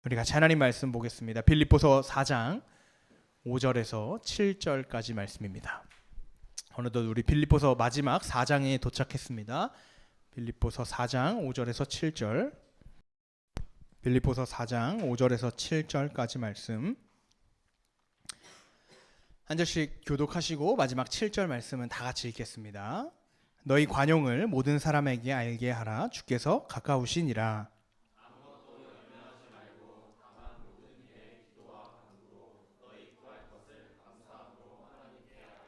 우리 같이 하나님 말씀 보겠습니다. 빌립보서 4장 5절에서 7절까지 말씀입니다. 어느덧 우리 빌립보서 마지막 4장에 도착했습니다. 빌립보서 4장 5절에서 7절. 빌립보서 4장 5절에서 7절까지 말씀. 한 절씩 교독하시고 마지막 7절 말씀은 다 같이 읽겠습니다. 너희 관용을 모든 사람에게 알게 하라. 주께서 가까우시니라.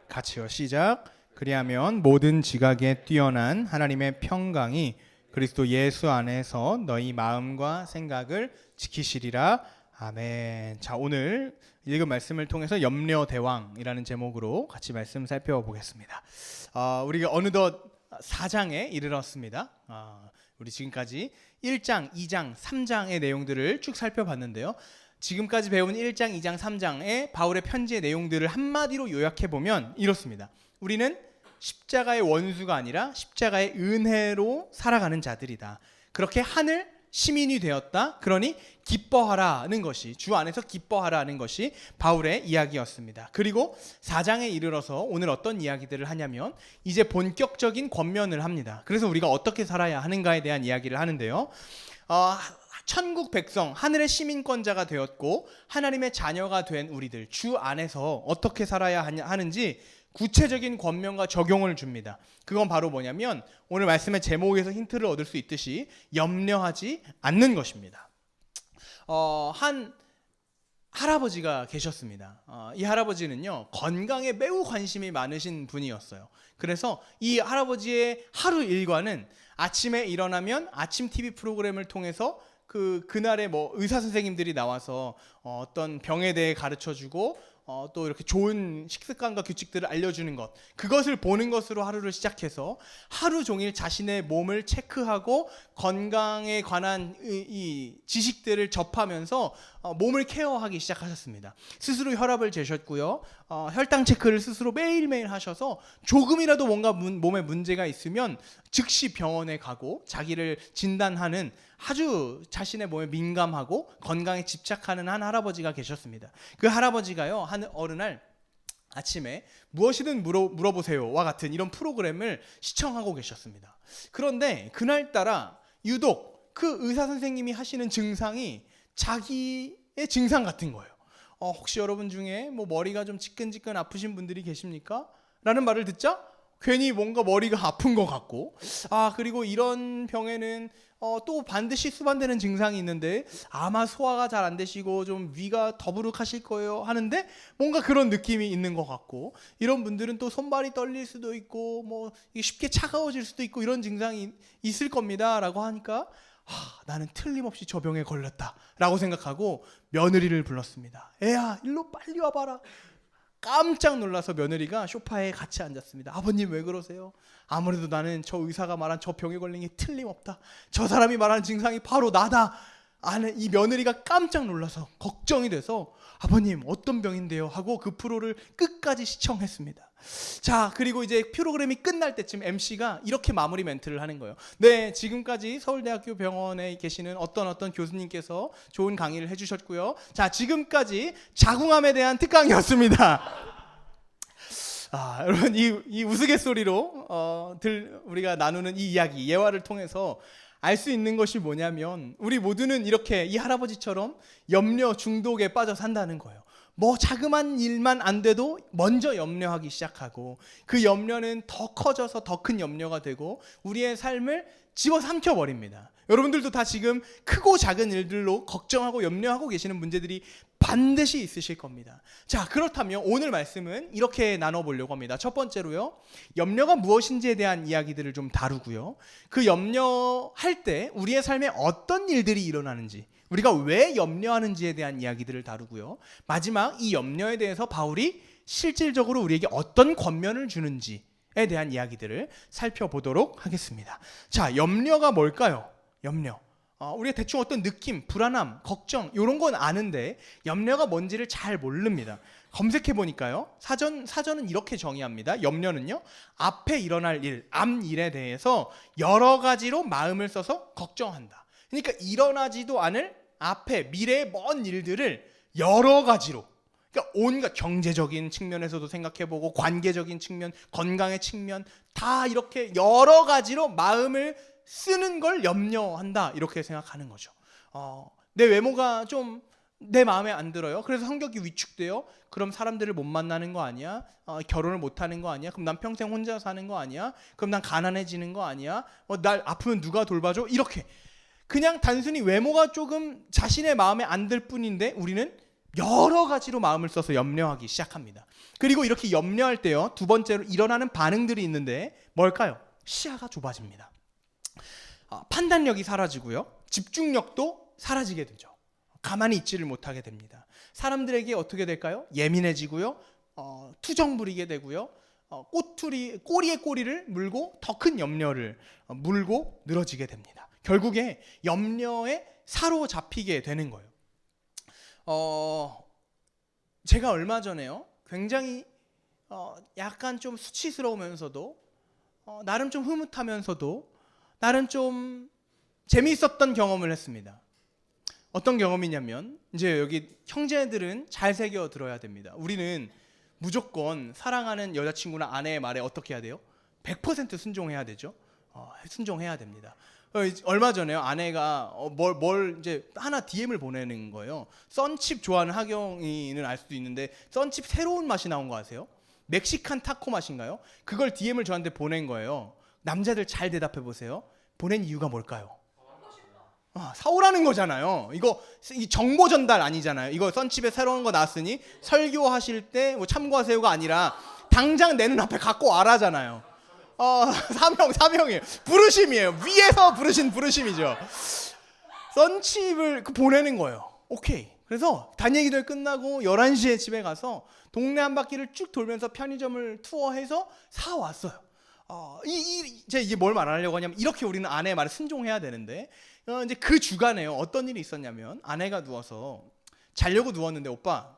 같이요. 시작. 그리하면 모든 지각에 뛰어난 하나님의 평강이 그리스도 예수 안에서 너희 마음과 생각을 지키시리라. 아멘. 자, 오늘 읽은 말씀을 통해서 염려대왕이라는 제목으로 같이 말씀 살펴보겠습니다. 우리가 어느덧 4장에 이르렀습니다. 우리 지금까지 1장, 2장, 3장의 내용들을 쭉 살펴봤는데요. 지금까지 배운 1장, 2장, 3장의 바울의 편지의 내용들을 한마디로 요약해보면 이렇습니다. 우리는 십자가의 원수가 아니라 십자가의 은혜로 살아가는 자들이다. 그렇게 하늘 시민이 되었다. 그러니 기뻐하라는 것이, 주 안에서 기뻐하라는 것이 바울의 이야기였습니다. 그리고 4장에 이르러서 오늘 어떤 이야기들을 하냐면 이제 본격적인 권면을 합니다. 그래서 우리가 어떻게 살아야 하는가에 대한 이야기를 하는데요. 천국 백성, 하늘의 시민권자가 되었고 하나님의 자녀가 된 우리들, 주 안에서 어떻게 살아야 하는지 구체적인 권면과 적용을 줍니다. 그건 바로 뭐냐면 오늘 말씀의 제목에서 힌트를 얻을 수 있듯이 염려하지 않는 것입니다. 한 할아버지가 계셨습니다. 이 할아버지는요, 건강에 매우 관심이 많으신 분이었어요. 그래서 이 할아버지의 하루 일과는 아침에 일어나면 아침 TV 프로그램을 통해서 그날에 의사 선생님들이 나와서 어떤 병에 대해 가르쳐주고 또 이렇게 좋은 식습관과 규칙들을 알려주는 것, 그것을 보는 것으로 하루를 시작해서 하루 종일 자신의 몸을 체크하고 건강에 관한 이 지식들을 접하면서 몸을 케어하기 시작하셨습니다. 스스로 혈압을 재셨고요. 혈당 체크를 스스로 매일매일 하셔서 조금이라도 뭔가 몸에 문제가 있으면 즉시 병원에 가고 자기를 진단하는, 아주 자신의 몸에 민감하고 건강에 집착하는 한 할아버지가 계셨습니다. 그 할아버지가요, 어느 날 아침에 무엇이든 물어보세요와 같은 이런 프로그램을 시청하고 계셨습니다. 그런데 그날따라 유독 그 의사 선생님이 하시는 증상이 자기의 증상 같은 거예요. 혹시 여러분 중에 머리가 좀 지끈지끈 아프신 분들이 계십니까? 라는 말을 듣자 괜히 뭔가 머리가 아픈 것 같고, 그리고 이런 병에는 또 반드시 수반되는 증상이 있는데 아마 소화가 잘 안 되시고 좀 위가 더부룩하실 거예요 하는데 뭔가 그런 느낌이 있는 것 같고, 이런 분들은 또 손발이 떨릴 수도 있고 쉽게 차가워질 수도 있고 이런 증상이 있을 겁니다 라고 하니까 나는 틀림없이 저 병에 걸렸다 라고 생각하고 며느리를 불렀습니다. 애야, 일로 빨리 와봐라. 깜짝 놀라서 며느리가 소파에 같이 앉았습니다. 아버님, 왜 그러세요? 아무래도 나는 저 의사가 말한 저 병에 걸린 게 틀림없다. 저 사람이 말하는 증상이 바로 나다. 이 며느리가 깜짝 놀라서 걱정이 돼서 아버님, 어떤 병인데요? 하고 그 프로를 끝까지 시청했습니다. 자, 그리고 이제 프로그램이 끝날 때쯤 MC가 이렇게 마무리 멘트를 하는 거예요. 네, 지금까지 서울대학교 병원에 계시는 어떤 교수님께서 좋은 강의를 해주셨고요. 자, 지금까지 자궁암에 대한 특강이었습니다. 여러분, 이 우스갯소리로 우리가 나누는 이 이야기, 예화를 통해서 알 수 있는 것이 뭐냐면 우리 모두는 이렇게 이 할아버지처럼 염려 중독에 빠져 산다는 거예요. 자그만 일만 안 돼도 먼저 염려하기 시작하고 그 염려는 더 커져서 더 큰 염려가 되고 우리의 삶을 집어삼켜 버립니다. 여러분들도 다 지금 크고 작은 일들로 걱정하고 염려하고 계시는 문제들이 반드시 있으실 겁니다. 자, 그렇다면 오늘 말씀은 이렇게 나눠보려고 합니다. 첫 번째로요, 염려가 무엇인지에 대한 이야기들을 좀 다루고요, 그 염려할 때 우리의 삶에 어떤 일들이 일어나는지, 우리가 왜 염려하는지에 대한 이야기들을 다루고요, 마지막 이 염려에 대해서 바울이 실질적으로 우리에게 어떤 권면을 주는지에 대한 이야기들을 살펴보도록 하겠습니다. 자, 염려가 뭘까요? 염려. 우리가 대충 어떤 느낌, 불안함, 걱정 이런 건 아는데 염려가 뭔지를 잘 모릅니다. 검색해 보니까요, 사전은 이렇게 정의합니다. 염려는요, 앞에 일어날 일, 앞 일에 대해서 여러 가지로 마음을 써서 걱정한다. 그러니까 일어나지도 않을 앞에 미래의 먼 일들을 여러 가지로, 그러니까 온갖 경제적인 측면에서도 생각해보고 관계적인 측면, 건강의 측면 다 이렇게 여러 가지로 마음을 쓰는 걸 염려한다, 이렇게 생각하는 거죠. 내 외모가 좀 내 마음에 안 들어요. 그래서 성격이 위축돼요. 그럼 사람들을 못 만나는 거 아니야? 결혼을 못 하는 거 아니야? 그럼 난 평생 혼자 사는 거 아니야? 그럼 난 가난해지는 거 아니야? 날 아프면 누가 돌봐줘? 이렇게 그냥 단순히 외모가 조금 자신의 마음에 안 들 뿐인데 우리는 여러 가지로 마음을 써서 염려하기 시작합니다. 그리고 이렇게 염려할 때요, 두 번째로 일어나는 반응들이 있는데 뭘까요? 시야가 좁아집니다. 판단력이 사라지고요, 집중력도 사라지게 되죠. 가만히 있지를 못하게 됩니다. 사람들에게 어떻게 될까요? 예민해지고요, 투정 부리게 되고요, 꼬리에 꼬리를 물고 더 큰 염려를 물고 늘어지게 됩니다. 결국에 염려에 사로잡히게 되는 거예요. 제가 얼마 전에요, 굉장히 약간 좀 수치스러우면서도 나름 좀 흐뭇하면서도 나름 좀 재미있었던 경험을 했습니다. 어떤 경험이냐면, 이제 여기 형제들은 잘 새겨 들어야 됩니다. 우리는 무조건 사랑하는 여자친구나 아내의 말에 어떻게 해야 돼요? 100% 순종해야 되죠. 순종해야 됩니다. 얼마 전에요, 아내가 뭘 이제 하나 DM을 보내는 거예요. 썬칩 좋아하는 하경이는 알 수도 있는데 썬칩 새로운 맛이 나온 거 아세요? 멕시칸 타코 맛인가요? 그걸 DM을 저한테 보낸 거예요. 남자들 잘 대답해 보세요. 보낸 이유가 뭘까요? 사오라는 거잖아요. 이거 정보 전달 아니잖아요. 이거 썬칩에 새로운 거 나왔으니 설교하실 때 뭐 참고하세요가 아니라 당장 내 눈앞에 갖고 와라잖아요. 사명이에요. 부르심이에요. 위에서 부르신 부르심이죠. 썬칩을 보내는 거예요. 오케이. 그래서 단얘기들 끝나고 11시에 집에 가서 동네 한 바퀴를 쭉 돌면서 편의점을 투어해서 사왔어요. 이게 뭘 말하려고 하냐면, 이렇게 우리는 아내의 말에 순종해야 되는데, 이제 그 주간에요, 어떤 일이 있었냐면, 아내가 누워서 자려고 누웠는데, 오빠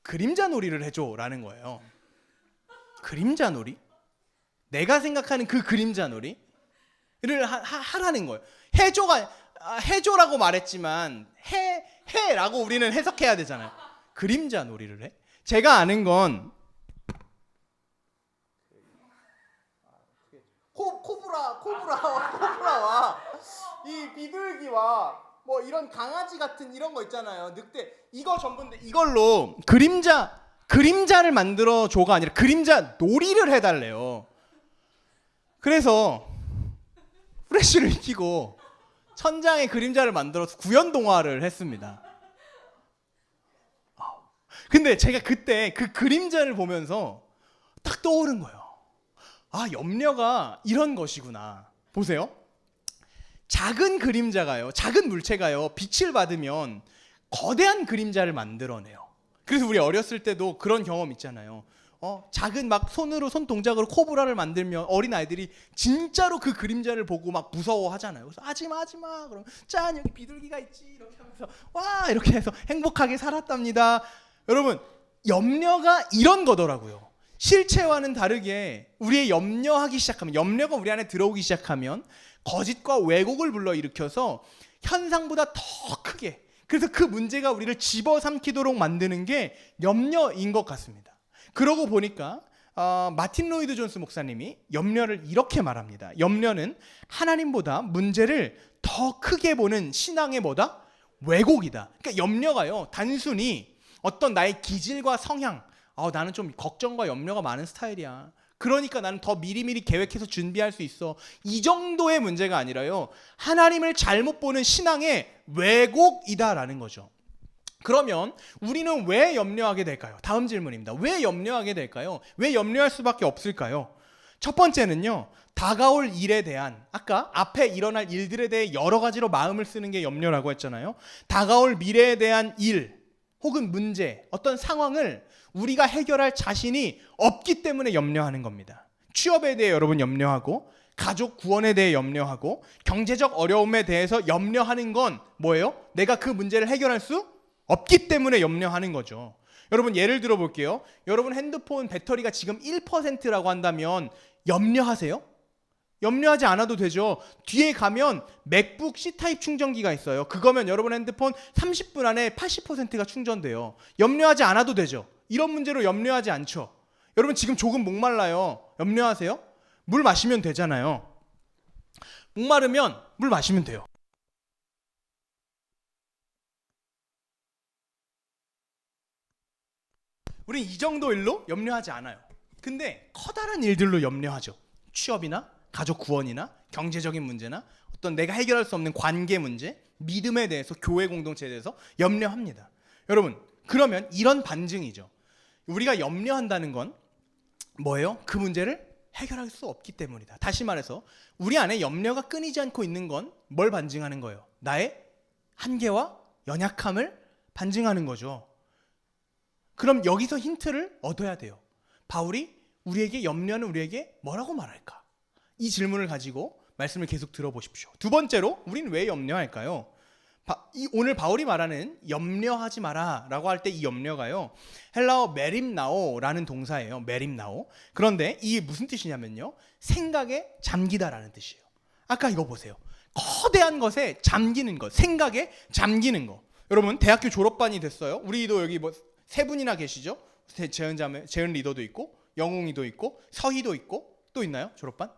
그림자 놀이를 해줘라는 거예요. 그림자 놀이? 내가 생각하는 그 그림자 놀이를 하라는 거예요. 해줘라고 말했지만 해라고 우리는 해석해야 되잖아요. 그림자 놀이를 해? 제가 아는 건 코브라와 이 비둘기와 뭐 이런 강아지 같은 이런 거 있잖아요. 늑대, 이거 전부인데 이걸로 그림자를 만들어 줘가 아니라 그림자 놀이를 해달래요. 그래서 프레쉬를 켜고 천장에 그림자를 만들어서 구연 동화를 했습니다. 근데 제가 그때 그 그림자를 보면서 딱 떠오른 거예요. 염려가 이런 것이구나. 보세요. 작은 그림자가요, 작은 물체가요, 빛을 받으면 거대한 그림자를 만들어내요. 그래서 우리 어렸을 때도 그런 경험 있잖아요. 작은 막 손 동작으로 코브라를 만들면 어린 아이들이 진짜로 그 그림자를 보고 막 무서워하잖아요. 그래서 하지마 그럼 짠, 여기 비둘기가 있지, 이렇게 하면서 와, 이렇게 해서 행복하게 살았답니다. 여러분, 염려가 이런 거더라고요. 실체와는 다르게 우리의 염려가 우리 안에 들어오기 시작하면 거짓과 왜곡을 불러일으켜서 현상보다 더 크게, 그래서 그 문제가 우리를 집어삼키도록 만드는 게 염려인 것 같습니다. 그러고 보니까 마틴 로이드 존스 목사님이 염려를 이렇게 말합니다. 염려는 하나님보다 문제를 더 크게 보는 신앙의 왜곡이다. 그러니까 염려가요, 단순히 어떤 나의 기질과 성향, 나는 좀 걱정과 염려가 많은 스타일이야, 그러니까 나는 더 미리미리 계획해서 준비할 수 있어, 이 정도의 문제가 아니라요, 하나님을 잘못 보는 신앙의 왜곡이다라는 거죠. 그러면 우리는 왜 염려하게 될까요? 다음 질문입니다. 왜 염려하게 될까요? 왜 염려할 수밖에 없을까요? 첫 번째는요, 다가올 일에 대한, 아까 앞에 일어날 일들에 대해 여러 가지로 마음을 쓰는 게 염려라고 했잖아요. 다가올 미래에 대한 일 혹은 문제, 어떤 상황을 우리가 해결할 자신이 없기 때문에 염려하는 겁니다. 취업에 대해 여러분 염려하고, 가족 구원에 대해 염려하고, 경제적 어려움에 대해서 염려하는 건 뭐예요? 내가 그 문제를 해결할 수 없기 때문에 염려하는 거죠. 여러분, 예를 들어 볼게요. 여러분 핸드폰 배터리가 지금 1%라고 한다면 염려하세요? 염려하지 않아도 되죠. 뒤에 가면 맥북 C타입 충전기가 있어요. 그거면 여러분 핸드폰 30분 안에 80%가 충전돼요. 염려하지 않아도 되죠. 이런 문제로 염려하지 않죠. 여러분 지금 조금 목말라요. 염려하세요? 물 마시면 되잖아요. 목마르면 물 마시면 돼요. 우린 이 정도 일로 염려하지 않아요. 근데 커다란 일들로 염려하죠. 취업이나 가족 구원이나 경제적인 문제나 어떤 내가 해결할 수 없는 관계 문제, 믿음에 대해서, 교회 공동체에 대해서 염려합니다. 여러분, 그러면 이런 반증이죠. 우리가 염려한다는 건 뭐예요? 그 문제를 해결할 수 없기 때문이다. 다시 말해서 우리 안에 염려가 끊이지 않고 있는 건 뭘 반증하는 거예요? 나의 한계와 연약함을 반증하는 거죠. 그럼 여기서 힌트를 얻어야 돼요. 바울이 우리에게 염려하는 우리에게 뭐라고 말할까? 이 질문을 가지고 말씀을 계속 들어보십시오. 두 번째로 우리는 왜 염려할까요? 오늘 바울이 말하는 염려하지 마라 라고 할 때 이 염려가요, 헬라어 메림나오라는 동사예요. 메림나오. 그런데 이게 무슨 뜻이냐면요, 생각에 잠기다라는 뜻이에요. 아까 이거 보세요. 커다란 것에 잠기는 것, 생각에 잠기는 것. 여러분 대학교 졸업반이 됐어요. 우리도 여기 뭐 세 분이나 계시죠? 재은 리더도 있고, 영웅이도 있고, 서희도 있고, 또 있나요? 졸업반?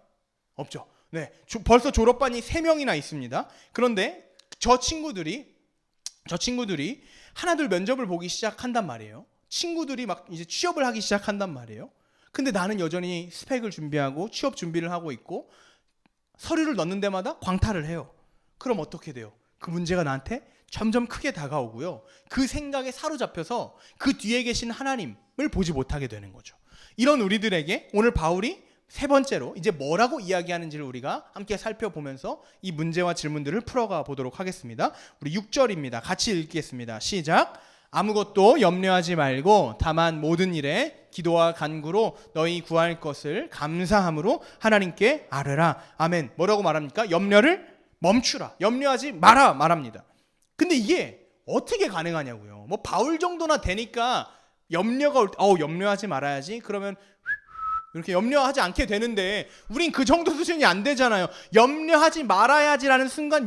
없죠. 네, 벌써 졸업반이 3명이나 있습니다. 그런데 저 친구들이 하나둘 면접을 보기 시작한단 말이에요. 친구들이 막 이제 취업을 하기 시작한단 말이에요. 근데 나는 여전히 스펙을 준비하고 취업 준비를 하고 있고 서류를 넣는 데마다 광탈을 해요. 그럼 어떻게 돼요? 그 문제가 나한테 점점 크게 다가오고요. 그 생각에 사로잡혀서 그 뒤에 계신 하나님을 보지 못하게 되는 거죠. 이런 우리들에게 오늘 바울이 세 번째로 이제 뭐라고 이야기하는지를 우리가 함께 살펴보면서 이 문제와 질문들을 풀어가 보도록 하겠습니다. 우리 6절입니다. 같이 읽겠습니다. 시작. 아무것도 염려하지 말고 다만 모든 일에 기도와 간구로 너희 구할 것을 감사함으로 하나님께 아뢰라. 아멘. 뭐라고 말합니까? 염려를 멈추라. 염려하지 마라 말합니다. 근데 이게 어떻게 가능하냐고요. 뭐 바울 정도나 되니까 염려가 염려하지 말아야지. 그러면 이렇게 염려하지 않게 되는데 우린 그 정도 수준이 안 되잖아요. 염려하지 말아야지라는 순간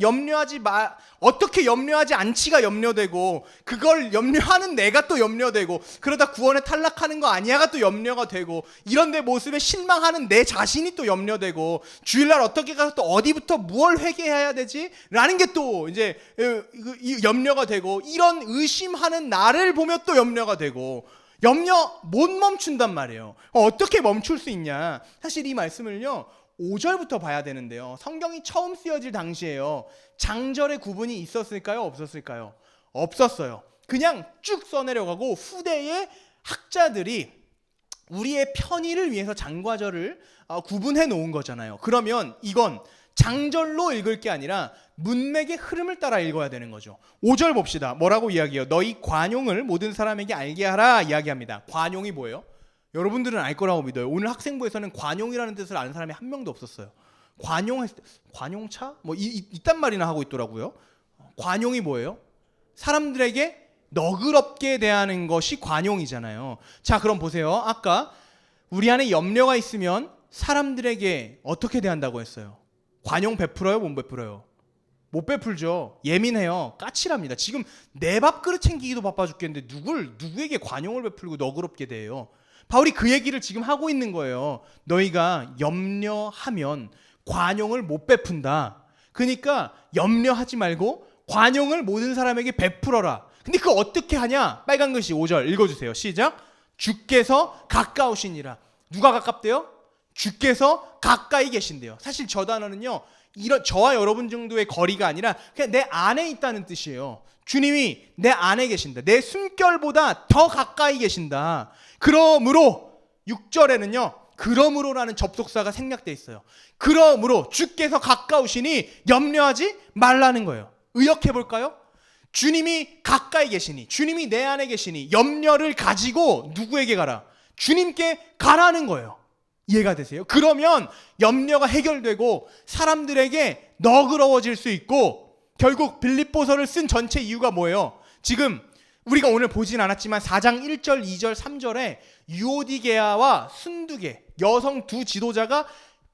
어떻게 염려하지 않지가 염려되고, 그걸 염려하는 내가 또 염려되고, 그러다 구원에 탈락하는 거 아니야가 또 염려가 되고, 이런 내 모습에 실망하는 내 자신이 또 염려되고, 주일날 어떻게 가서 또 어디부터 무엇을 회개해야 되지? 라는 게 또 이제 염려가 되고, 이런 의심하는 나를 보며 또 염려가 되고, 염려 못 멈춘단 말이에요. 어떻게 멈출 수 있냐? 사실 이 말씀을요 5절부터 봐야 되는데요, 성경이 처음 쓰여질 당시에요, 장절의 구분이 있었을까요? 없었을까요? 없었어요. 그냥 쭉 써내려가고 후대의 학자들이 우리의 편의를 위해서 장과절을 구분해 놓은 거잖아요. 그러면 이건 장절로 읽을 게 아니라 문맥의 흐름을 따라 읽어야 되는 거죠. 5절 봅시다. 뭐라고 이야기해요? 너희 관용을 모든 사람에게 알게 하라 이야기합니다. 관용이 뭐예요? 여러분들은 알 거라고 믿어요. 오늘 학생부에서는 관용이라는 뜻을 아는 사람이 한 명도 없었어요. 관용차? 뭐 이딴 말이나 하고 있더라고요. 관용이 뭐예요? 사람들에게 너그럽게 대하는 것이 관용이잖아요. 자, 그럼 보세요. 아까 우리 안에 염려가 있으면 사람들에게 어떻게 대한다고 했어요? 관용 베풀어요? 못 베풀어요? 못 베풀죠. 예민해요. 까칠합니다. 지금 내 밥그릇 챙기기도 바빠 죽겠는데 누구에게 관용을 베풀고 너그럽게 대해요? 바울이 그 얘기를 지금 하고 있는 거예요. 너희가 염려하면 관용을 못 베푼다. 그러니까 염려하지 말고 관용을 모든 사람에게 베풀어라. 근데 그거 어떻게 하냐? 빨간 글씨 5절 읽어주세요. 시작. 주께서 가까우시니라. 누가 가깝대요? 주께서 가까이 계신대요. 사실 저 단어는요, 저와 여러분 정도의 거리가 아니라 그냥 내 안에 있다는 뜻이에요. 주님이 내 안에 계신다. 내 숨결보다 더 가까이 계신다. 그러므로 6절에는요, 그러므로라는 접속사가 생략되어 있어요. 그러므로 주께서 가까우시니 염려하지 말라는 거예요. 의역해 볼까요? 주님이 가까이 계시니, 주님이 내 안에 계시니 염려를 가지고 누구에게 가라? 주님께 가라는 거예요. 이해가 되세요? 그러면 염려가 해결되고 사람들에게 너그러워질 수 있고, 결국 빌립보서를 쓴 전체 이유가 뭐예요? 지금 우리가 오늘 보진 않았지만 4장 1절, 2절, 3절에 유오디게아와 순두계 여성 두 지도자가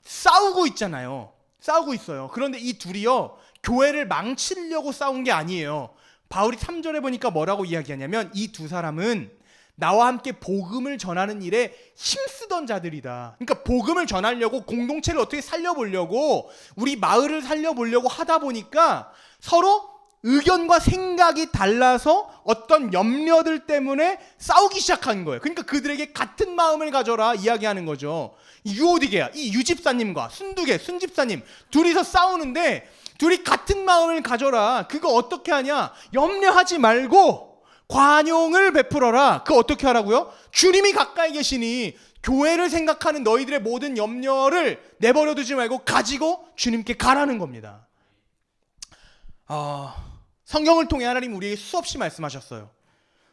싸우고 있잖아요. 싸우고 있어요. 그런데 이 둘이요, 교회를 망치려고 싸운 게 아니에요. 바울이 3절에 보니까 뭐라고 이야기하냐면 이 두 사람은 나와 함께 복음을 전하는 일에 힘쓰던 자들이다. 그러니까 복음을 전하려고, 공동체를 어떻게 살려보려고, 우리 마을을 살려보려고 하다 보니까 서로 의견과 생각이 달라서 어떤 염려들 때문에 싸우기 시작한 거예요. 그러니까 그들에게 같은 마음을 가져라 이야기하는 거죠. 유오디게야, 이 유집사님과 순집사님 둘이서 싸우는데, 둘이 같은 마음을 가져라. 그거 어떻게 하냐? 염려하지 말고 관용을 베풀어라. 그거 어떻게 하라고요? 주님이 가까이 계시니 교회를 생각하는 너희들의 모든 염려를 내버려두지 말고 가지고 주님께 가라는 겁니다. 성경을 통해 하나님 우리에게 수없이 말씀하셨어요.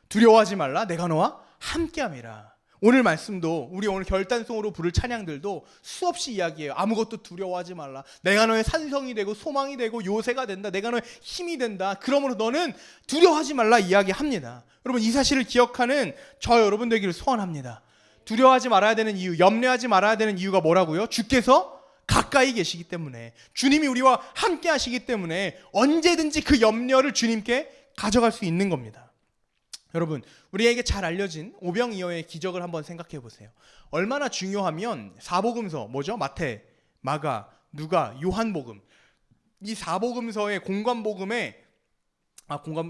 두려워하지 말라, 내가 너와 함께함이라. 오늘 말씀도, 우리 오늘 결단송으로 부를 찬양들도 수없이 이야기해요. 아무것도 두려워하지 말라, 내가 너의 산성이 되고 소망이 되고 요새가 된다, 내가 너의 힘이 된다, 그러므로 너는 두려워하지 말라 이야기합니다. 여러분, 이 사실을 기억하는 저 여러분 되기를 소원합니다. 두려워하지 말아야 되는 이유, 염려하지 말아야 되는 이유가 뭐라고요? 주께서 가까이 계시기 때문에, 주님이 우리와 함께 하시기 때문에 언제든지 그 염려를 주님께 가져갈 수 있는 겁니다. 여러분, 우리에게 잘 알려진 오병이어의 기적을 한번 생각해 보세요. 얼마나 중요하면 사복음서, 뭐죠? 마태, 마가, 누가, 요한복음, 이 사복음서의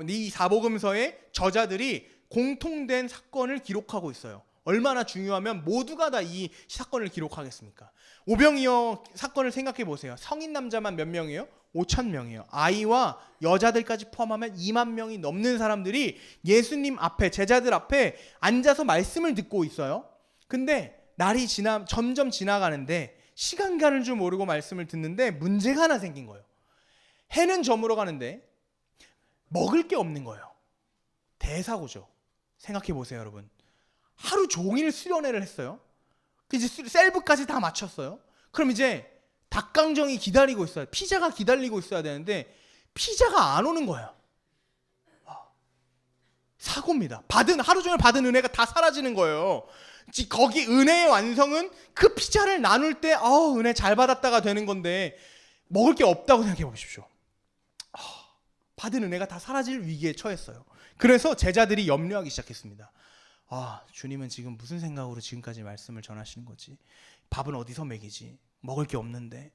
이 사복음서의 저자들이 공통된 사건을 기록하고 있어요. 얼마나 중요하면 모두가 다 이 사건을 기록하겠습니까? 오병이어 사건을 생각해 보세요. 성인 남자만 몇 명이에요? 5,000명이에요. 아이와 여자들까지 포함하면 2만 명이 넘는 사람들이 예수님 앞에, 제자들 앞에 앉아서 말씀을 듣고 있어요. 근데 날이 점점 지나가는데 시간 가는 줄 모르고 말씀을 듣는데 문제가 하나 생긴 거예요. 해는 저물어 가는데 먹을 게 없는 거예요. 대사고죠. 생각해 보세요, 여러분. 하루 종일 수련회를 했어요. 이제 셀브까지 다 마쳤어요. 그럼 이제 닭강정이 기다리고 있어요. 피자가 기다리고 있어야 되는데 피자가 안 오는 거예요. 사고입니다. 하루 종일 받은 은혜가 다 사라지는 거예요. 거기 은혜의 완성은 그 피자를 나눌 때 은혜 잘 받았다가 되는 건데 먹을 게 없다고 생각해 보십시오. 받은 은혜가 다 사라질 위기에 처했어요. 그래서 제자들이 염려하기 시작했습니다. 주님은 지금 무슨 생각으로 지금까지 말씀을 전하시는 거지? 밥은 어디서 먹이지? 먹을 게 없는데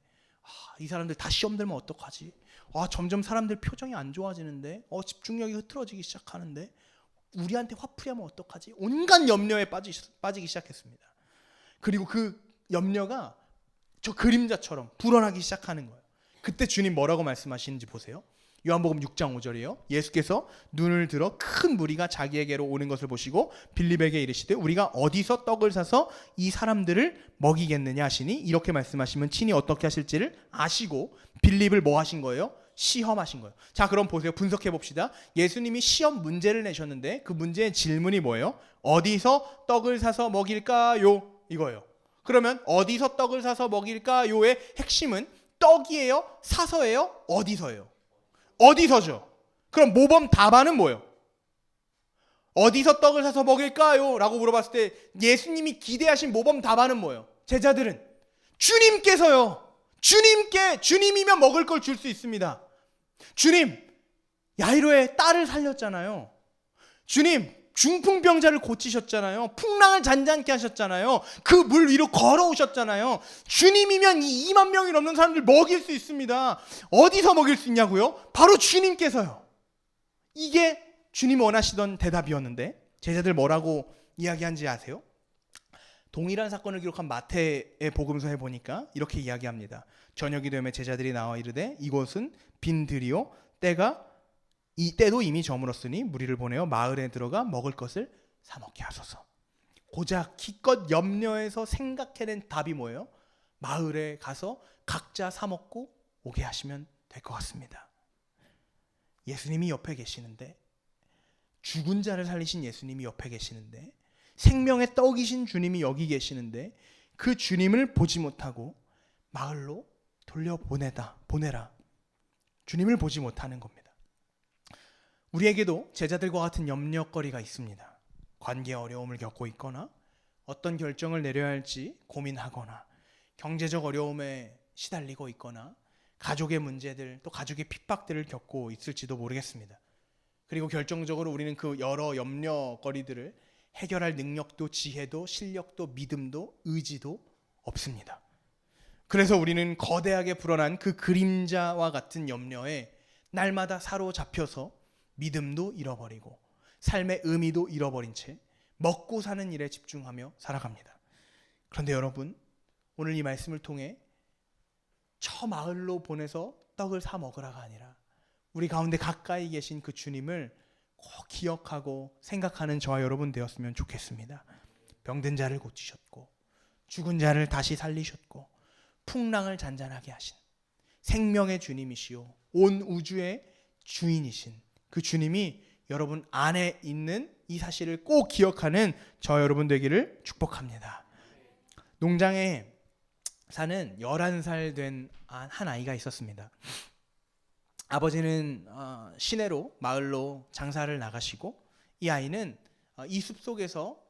이 사람들 다 시험 들면 어떡하지? 점점 사람들 표정이 안 좋아지는데 집중력이 흐트러지기 시작하는데 우리한테 화풀이하면 어떡하지? 온갖 염려에 빠지기 시작했습니다. 그리고 그 염려가 저 그림자처럼 불어나기 시작하는 거예요. 그때 주님 뭐라고 말씀하시는지 보세요. 요한복음 6장 5절이에요. 예수께서 눈을 들어 큰 무리가 자기에게로 오는 것을 보시고 빌립에게 이르시되 우리가 어디서 떡을 사서 이 사람들을 먹이겠느냐 하시니, 이렇게 말씀하시면 친히 어떻게 하실지를 아시고 빌립을 뭐 하신 거예요? 시험하신 거예요. 자, 그럼 보세요. 분석해 봅시다. 예수님이 시험 문제를 내셨는데 그 문제의 질문이 뭐예요? 어디서 떡을 사서 먹일까요? 이거예요. 그러면 어디서 떡을 사서 먹일까요의 핵심은 떡이에요? 사서예요? 어디서예요? 어디서죠? 그럼 모범 답안은 뭐예요? 어디서 떡을 사서 먹일까요? 라고 물어봤을 때 예수님이 기대하신 모범 답안은 뭐예요? 제자들은 주님께서요. 주님이면 먹을 걸 줄 수 있습니다. 주님, 야이로의 딸을 살렸잖아요. 주님, 중풍병자를 고치셨잖아요. 풍랑을 잔잔케 하셨잖아요. 그 물 위로 걸어오셨잖아요. 주님이면 이 2만 명이 넘는 사람들 먹일 수 있습니다. 어디서 먹일 수 있냐고요? 바로 주님께서요. 이게 주님이 원하시던 대답이었는데 제자들 뭐라고 이야기한지 아세요? 동일한 사건을 기록한 마태의 복음서에 보니까 이렇게 이야기합니다. 저녁이 되면 제자들이 나와 이르되 이곳은 빈 들이요 때도 이미 저물었으니 무리를 보내어 마을에 들어가 먹을 것을 사 먹게 하소서. 고작 기껏 염려해서 생각해낸 답이 뭐예요? 마을에 가서 각자 사 먹고 오게 하시면 될 것 같습니다. 예수님이 옆에 계시는데, 죽은 자를 살리신 예수님이 옆에 계시는데, 생명의 떡이신 주님이 여기 계시는데 그 주님을 보지 못하고 마을로 보내라. 주님을 보지 못하는 겁니다. 우리에게도 제자들과 같은 염려거리가 있습니다. 관계 어려움을 겪고 있거나 어떤 결정을 내려야 할지 고민하거나 경제적 어려움에 시달리고 있거나 가족의 문제들, 또 가족의 핍박들을 겪고 있을지도 모르겠습니다. 그리고 결정적으로 우리는 그 여러 염려거리들을 해결할 능력도 지혜도 실력도 믿음도 의지도 없습니다. 그래서 우리는 거대하게 불어난 그 그림자와 같은 염려에 날마다 사로잡혀서 믿음도 잃어버리고 삶의 의미도 잃어버린 채 먹고 사는 일에 집중하며 살아갑니다. 그런데 여러분, 오늘 이 말씀을 통해 저 마을로 보내서 떡을 사 먹으라가 아니라 우리 가운데 가까이 계신 그 주님을 꼭 기억하고 생각하는 저와 여러분 되었으면 좋겠습니다. 병든 자를 고치셨고 죽은 자를 다시 살리셨고 풍랑을 잔잔하게 하신 생명의 주님이시오 온 우주의 주인이신 그 주님이 여러분 안에 있는 이 사실을 꼭 기억하는 저와 여러분 되기를 축복합니다. 농장에 사는 11살 된 한 아이가 있었습니다. 아버지는 시내로 마을로 장사를 나가시고 이 아이는 이 숲속에서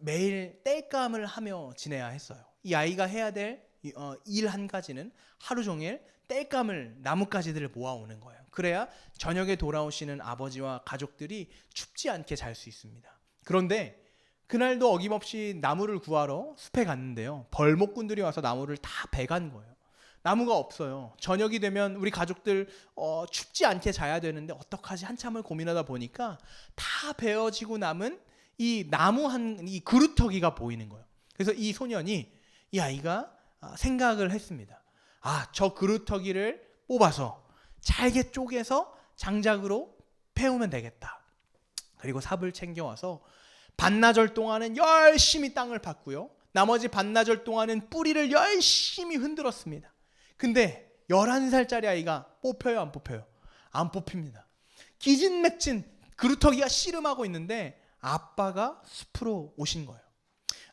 매일 땔감을 하며 지내야 했어요. 이 아이가 해야 될 일 한 가지는 하루 종일 땔감을 나뭇가지들을 모아오는 거예요. 그래야 저녁에 돌아오시는 아버지와 가족들이 춥지 않게 잘 수 있습니다. 그런데 그날도 어김없이 나무를 구하러 숲에 갔는데요. 벌목꾼들이 와서 나무를 다 베간 거예요. 나무가 없어요. 저녁이 되면 우리 가족들 춥지 않게 자야 되는데 어떡하지 한참을 고민하다 보니까 다 베어지고 남은 이 나무 이 그루터기가 보이는 거예요. 그래서 이 소년이 이 아이가 생각을 했습니다. 저 그루터기를 뽑아서 잘게 쪼개서 장작으로 패우면 되겠다. 그리고 삽을 챙겨와서 반나절 동안은 열심히 땅을 팠고요. 나머지 반나절 동안은 뿌리를 열심히 흔들었습니다. 근데 11살짜리 아이가 뽑혀요, 안 뽑혀요? 안 뽑힙니다. 기진맥진 그루터기가 씨름하고 있는데 아빠가 숲으로 오신 거예요.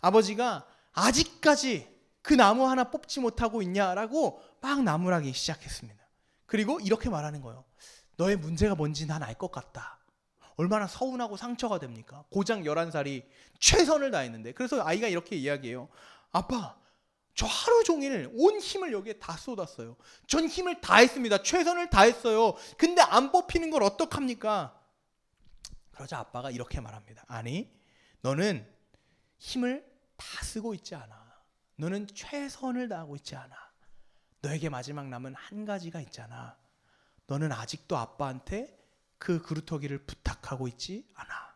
아버지가 아직까지 그 나무 하나 뽑지 못하고 있냐라고 막 나무라기 시작했습니다. 그리고 이렇게 말하는 거예요. 너의 문제가 뭔지 난 알 것 같다. 얼마나 서운하고 상처가 됩니까? 고작 11살이 최선을 다했는데. 그래서 아이가 이렇게 이야기해요. 아빠, 저 하루 종일 온 힘을 여기에 다 쏟았어요. 전 힘을 다했습니다. 최선을 다했어요. 근데 안 뽑히는 걸 어떡합니까? 그러자 아빠가 이렇게 말합니다. 아니, 너는 힘을 다 쓰고 있지 않아. 너는 최선을 다하고 있지 않아. 너에게 마지막 남은 한 가지가 있잖아. 너는 아직도 아빠한테 그 그루터기를 부탁하고 있지 않아.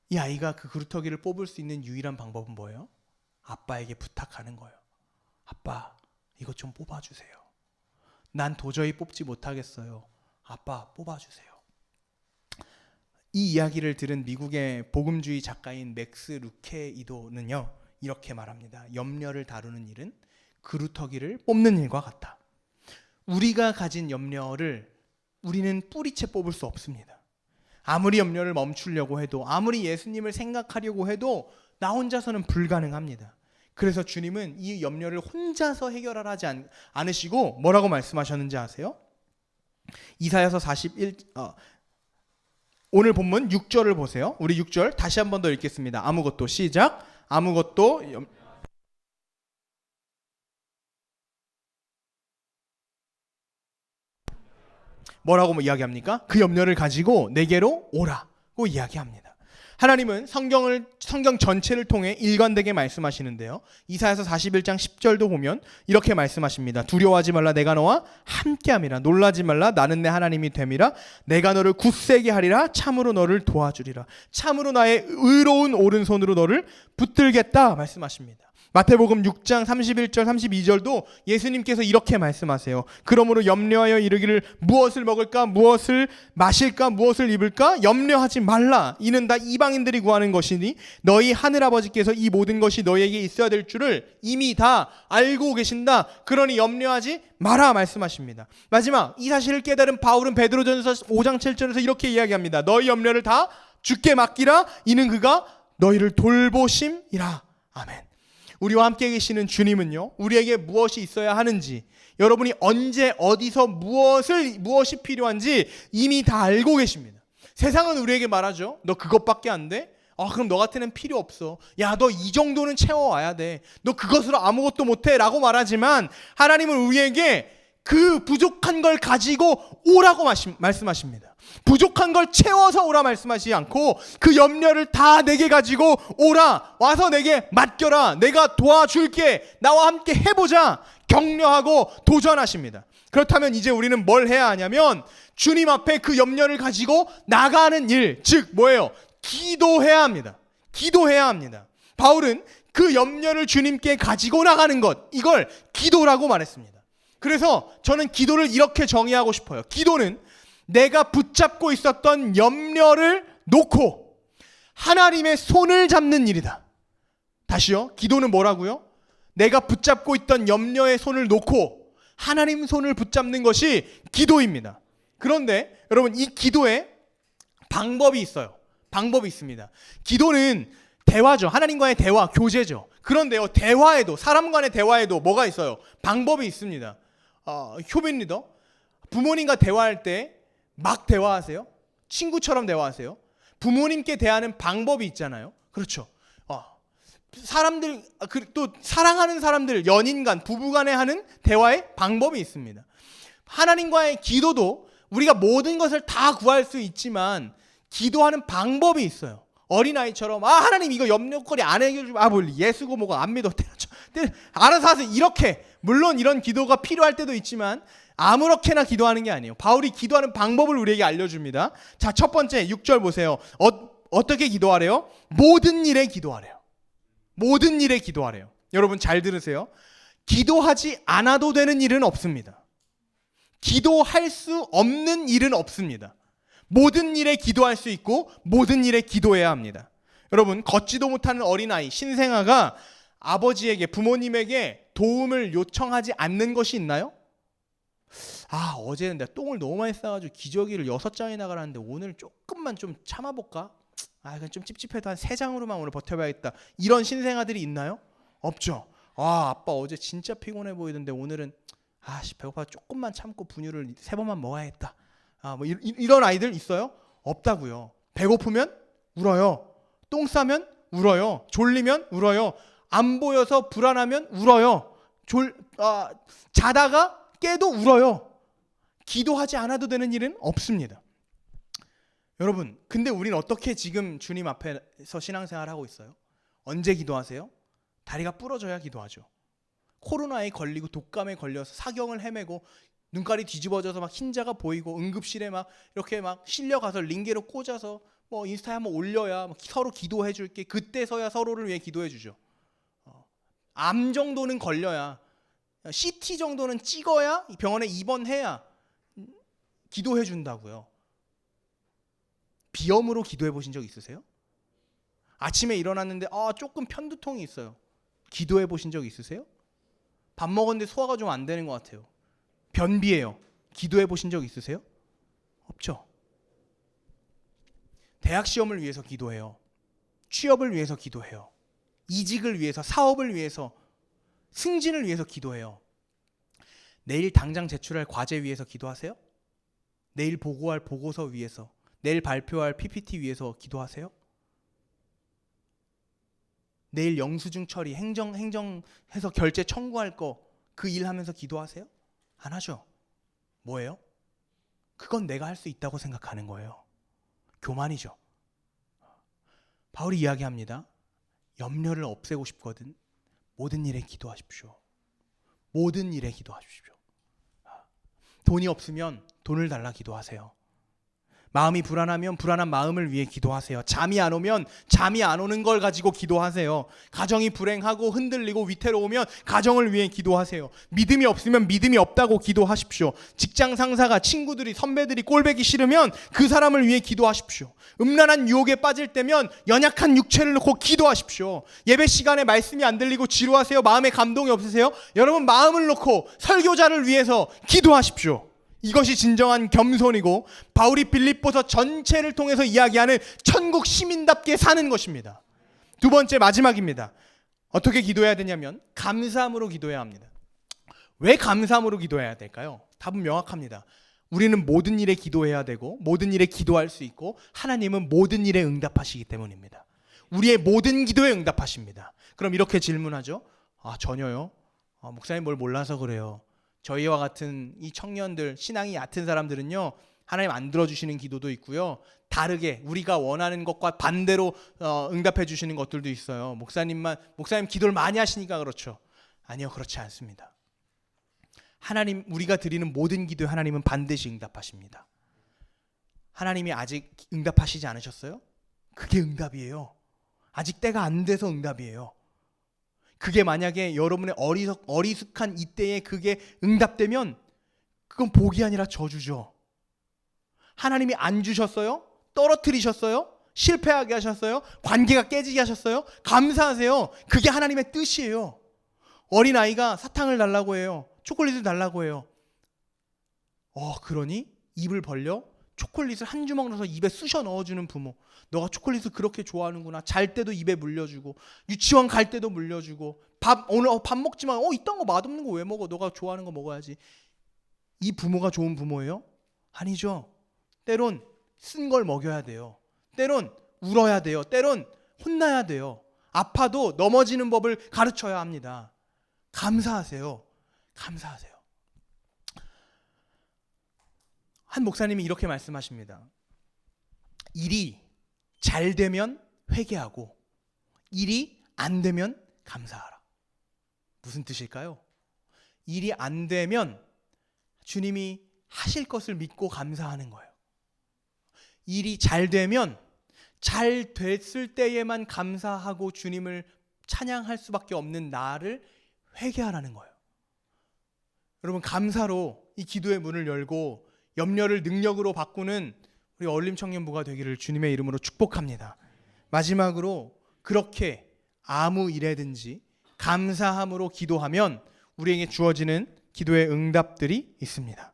이 아이가 그 그루터기를 뽑을 수 있는 유일한 방법은 뭐예요? 아빠에게 부탁하는 거예요. 아빠, 이것 좀 뽑아주세요. 난 도저히 뽑지 못하겠어요. 아빠, 뽑아주세요. 이 이야기를 들은 미국의 복음주의 작가인 맥스 루케이도는요, 이렇게 말합니다. 염려를 다루는 일은 그루터기를 뽑는 일과 같다. 우리가 가진 염려를 우리는 뿌리채 뽑을 수 없습니다. 아무리 염려를 멈추려고 해도, 아무리 예수님을 생각하려고 해도 나 혼자서는 불가능합니다. 그래서 주님은 이 염려를 혼자서 해결하라 하지 않으시고 뭐라고 말씀하셨는지 아세요? 이사야서 41 오늘 본문 6절을 보세요. 우리 6절 다시 한 번 더 읽겠습니다. 아무것도 시작. 아무것도 뭐라고 이야기합니까? 그 염려를 가지고 내게로 오라고 이야기합니다. 하나님은 성경 전체를 통해 일관되게 말씀하시는데요. 이사야서 41장 10절도 보면 이렇게 말씀하십니다. 두려워하지 말라, 내가 너와 함께함이라. 놀라지 말라, 나는 내 하나님이 됨이라. 내가 너를 굳세게 하리라. 참으로 너를 도와주리라. 참으로 나의 의로운 오른손으로 너를 붙들겠다 말씀하십니다. 마태복음 6장 31절 32절도 예수님께서 이렇게 말씀하세요. 그러므로 염려하여 이르기를 무엇을 먹을까, 무엇을 마실까, 무엇을 입을까 염려하지 말라. 이는 다 이방인들이 구하는 것이니 너희 하늘아버지께서 이 모든 것이 너희에게 있어야 될 줄을 이미 다 알고 계신다. 그러니 염려하지 마라 말씀하십니다. 마지막 이 사실을 깨달은 바울은 베드로전서 5장 7절에서 이렇게 이야기합니다. 너희 염려를 다 주께 맡기라. 이는 그가 너희를 돌보심이라. 아멘. 우리와 함께 계시는 주님은요, 우리에게 무엇이 있어야 하는지, 여러분이 언제 어디서 무엇이 필요한지 이미 다 알고 계십니다. 세상은 우리에게 말하죠. 너 그것밖에 안 돼? 그럼 너 같은 애는 필요 없어. 야, 너 이 정도는 채워와야 돼. 너 그것으로 아무것도 못해 라고 말하지만 하나님은 우리에게 그 부족한 걸 가지고 오라고 말씀하십니다. 부족한 걸 채워서 오라 말씀하시지 않고 그 염려를 다 내게 가지고 오라. 와서 내게 맡겨라. 내가 도와줄게. 나와 함께 해보자. 격려하고 도전하십니다. 그렇다면 이제 우리는 뭘 해야 하냐면 주님 앞에 그 염려를 가지고 나가는 일, 즉 뭐예요? 기도해야 합니다. 기도해야 합니다. 바울은 그 염려를 주님께 가지고 나가는 것, 이걸 기도라고 말했습니다. 그래서 저는 기도를 이렇게 정의하고 싶어요. 기도는 내가 붙잡고 있었던 염려를 놓고 하나님의 손을 잡는 일이다. 다시요. 기도는 뭐라고요? 내가 붙잡고 있던 염려의 손을 놓고 하나님 손을 붙잡는 것이 기도입니다. 그런데 여러분, 이 기도에 방법이 있어요. 방법이 있습니다. 기도는 대화죠. 하나님과의 대화, 교제죠. 그런데요, 대화에도, 사람 간의 대화에도 뭐가 있어요? 방법이 있습니다. 효빈 리더, 부모님과 대화할 때 막 대화하세요? 친구처럼 대화하세요? 부모님께 대하는 방법이 있잖아요. 그렇죠. 사람들, 또 사랑하는 사람들, 연인 간, 부부 간에 하는 대화의 방법이 있습니다. 하나님과의 기도도 우리가 모든 것을 다 구할 수 있지만 기도하는 방법이 있어요. 어린아이처럼 하나님 이거 염려거리 안 해결해주면 뭘 예수고 뭐고 안 믿어. 알아서 하세요. 이렇게. 물론 이런 기도가 필요할 때도 있지만 아무렇게나 기도하는 게 아니에요. 바울이 기도하는 방법을 우리에게 알려줍니다. 자, 첫 번째 6절 보세요. 어떻게 기도하래요? 모든 일에 기도하래요. 모든 일에 기도하래요. 여러분 잘 들으세요. 기도하지 않아도 되는 일은 없습니다. 기도할 수 없는 일은 없습니다. 모든 일에 기도할 수 있고 모든 일에 기도해야 합니다. 여러분, 걷지도 못하는 어린아이 신생아가 아버지에게, 부모님에게 도움을 요청하지 않는 것이 있나요? 어제는 내가 똥을 너무 많이 싸가지고 기저귀를 6장이나 나가라는데 오늘 조금만 좀 참아볼까? 그냥 좀 찝찝해도 한 3장으로만 오늘 버텨봐야겠다. 이런 신생아들이 있나요? 없죠. 아빠 어제 진짜 피곤해 보이던데 오늘은 배고파 조금만 참고 분유를 3번만 먹어야겠다. 이런 아이들 있어요? 없다고요. 배고프면 울어요. 똥 싸면 울어요. 졸리면 울어요. 안 보여서 불안하면 울어요. 자다가 깨도 울어요. 기도하지 않아도 되는 일은 없습니다. 여러분, 근데 우린 어떻게 지금 주님 앞에서 신앙생활을 하고 있어요? 언제 기도하세요? 다리가 부러져야 기도하죠. 코로나에 걸리고 독감에 걸려서 사경을 헤매고 눈깔이 뒤집어져서 막 흰자가 보이고 응급실에 막 이렇게 막 실려가서 링게로 꽂아서 인스타에 한번 올려야 서로 기도해 줄게. 그때서야 서로를 위해 기도해 주죠. 암 정도는 걸려야, CT 정도는 찍어야, 병원에 입원해야 기도해 준다고요. 비염으로 기도해 보신 적 있으세요? 아침에 일어났는데 조금 편두통이 있어요. 기도해 보신 적 있으세요? 밥 먹었는데 소화가 좀 안 되는 것 같아요. 변비예요. 기도해 보신 적 있으세요? 없죠. 대학 시험을 위해서 기도해요. 취업을 위해서 기도해요. 이직을 위해서, 사업을 위해서, 승진을 위해서 기도해요. 내일 당장 제출할 과제 위해서 기도하세요? 내일 보고할 보고서 위해서, 내일 발표할 PPT 위해서 기도하세요? 내일 영수증 처리, 행정해서 결제 청구할 거 그 일 하면서 기도하세요? 안 하죠. 뭐예요? 그건 내가 할 수 있다고 생각하는 거예요. 교만이죠. 바울이 이야기합니다. 염려를 없애고 싶거든 모든 일에 기도하십시오. 모든 일에 기도하십시오. 돈이 없으면 돈을 달라 기도하세요. 마음이 불안하면 불안한 마음을 위해 기도하세요. 잠이 안 오면 잠이 안 오는 걸 가지고 기도하세요. 가정이 불행하고 흔들리고 위태로우면 가정을 위해 기도하세요. 믿음이 없으면 믿음이 없다고 기도하십시오. 직장 상사가, 친구들이, 선배들이 꼴보기 싫으면 그 사람을 위해 기도하십시오. 음란한 유혹에 빠질 때면 연약한 육체를 놓고 기도하십시오. 예배 시간에 말씀이 안 들리고 지루하세요? 마음에 감동이 없으세요? 여러분, 마음을 놓고 설교자를 위해서 기도하십시오. 이것이 진정한 겸손이고 바울이 빌립보서 전체를 통해서 이야기하는 천국 시민답게 사는 것입니다. 두 번째, 마지막입니다. 어떻게 기도해야 되냐면 감사함으로 기도해야 합니다. 왜 감사함으로 기도해야 될까요? 답은 명확합니다. 우리는 모든 일에 기도해야 되고 모든 일에 기도할 수 있고 하나님은 모든 일에 응답하시기 때문입니다. 우리의 모든 기도에 응답하십니다. 그럼 이렇게 질문하죠. 전혀요? 목사님 뭘 몰라서 그래요. 저희와 같은 이 청년들, 신앙이 얕은 사람들은요, 하나님 안 들어주시는 기도도 있고요, 다르게 우리가 원하는 것과 반대로 응답해 주시는 것들도 있어요. 목사님 기도를 많이 하시니까 그렇죠. 아니요, 그렇지 않습니다. 하나님, 우리가 드리는 모든 기도에 하나님은 반드시 응답하십니다. 하나님이 아직 응답하시지 않으셨어요? 그게 응답이에요. 아직 때가 안 돼서 응답이에요. 그게 만약에 여러분의 어리숙한 이때에 그게 응답되면 그건 복이 아니라 저주죠. 하나님이 안 주셨어요? 떨어뜨리셨어요? 실패하게 하셨어요? 관계가 깨지게 하셨어요? 감사하세요. 그게 하나님의 뜻이에요. 어린아이가 사탕을 달라고 해요. 초콜릿을 달라고 해요. 그러니 입을 벌려 초콜릿을 한 주먹 넣어서 입에 쑤셔 넣어주는 부모. 너가 초콜릿을 그렇게 좋아하는구나. 잘 때도 입에 물려주고, 유치원 갈 때도 물려주고, 오늘 밥 먹지만 이딴 거 맛없는 거 왜 먹어? 너가 좋아하는 거 먹어야지. 이 부모가 좋은 부모예요? 아니죠. 때론 쓴 걸 먹여야 돼요. 때론 울어야 돼요. 때론 혼나야 돼요. 아파도 넘어지는 법을 가르쳐야 합니다. 감사하세요. 감사하세요. 한 목사님이 이렇게 말씀하십니다. 일이 잘 되면 회개하고 일이 안 되면 감사하라. 무슨 뜻일까요? 일이 안 되면 주님이 하실 것을 믿고 감사하는 거예요. 일이 잘 되면 잘 됐을 때에만 감사하고 주님을 찬양할 수밖에 없는 나를 회개하라는 거예요. 여러분, 감사로 이 기도의 문을 열고 염려를 능력으로 바꾸는 우리 어울림 청년부가 되기를 주님의 이름으로 축복합니다. 마지막으로 그렇게 아무 일에든지 감사함으로 기도하면 우리에게 주어지는 기도의 응답들이 있습니다.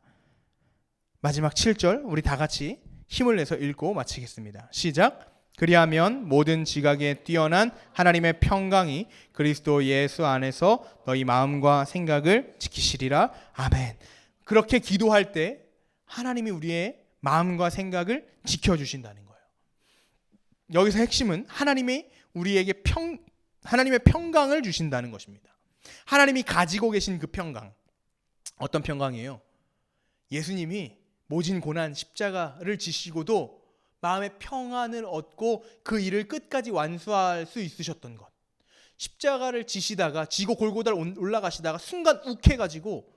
마지막 7절 우리 다 같이 힘을 내서 읽고 마치겠습니다. 시작. 그리하면 모든 지각에 뛰어난 하나님의 평강이 그리스도 예수 안에서 너희 마음과 생각을 지키시리라. 아멘. 그렇게 기도할 때 하나님이 우리의 마음과 생각을 지켜주신다는 거예요. 여기서 핵심은 하나님이 우리에게 하나님의 평강을 주신다는 것입니다. 하나님이 가지고 계신 그 평강, 어떤 평강이에요? 예수님이 모진 고난 십자가를 지시고도 마음의 평안을 얻고 그 일을 끝까지 완수할 수 있으셨던 것. 십자가를 지시다가 지고 골고다를 올라가시다가 순간 욱해가지고